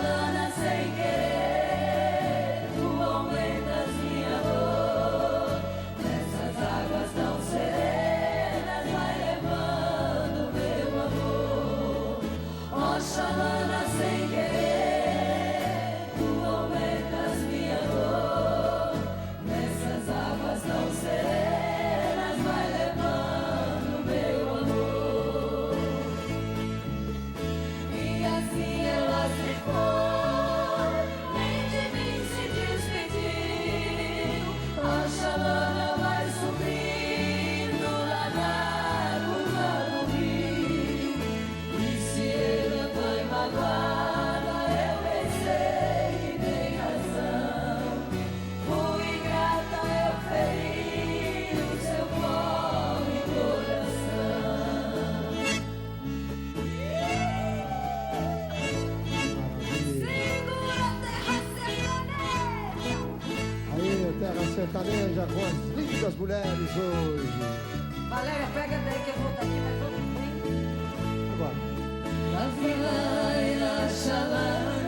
Oxalana sem querer, tu aumentas minha dor. Nessas águas tão serenas vai levando meu amor. Oxalana sem querer, tu aumentas minha dor. Nessas águas tão serenas vai levando meu amor. E assim ela se foi, nem de mim se despediu. Oxalana vai subindo lá na curva do rio. E se ele foi magoada, eu pensei que tem razão. Fui ingrata, eu feri o seu pobre coração. Segura a terra sertaneja. Aí, terra sertaneja com as lindas mulheres hoje. Valéria, pega daí que eu vou daqui, mas vamos bem. Agora. Lá vai, lá, xalá.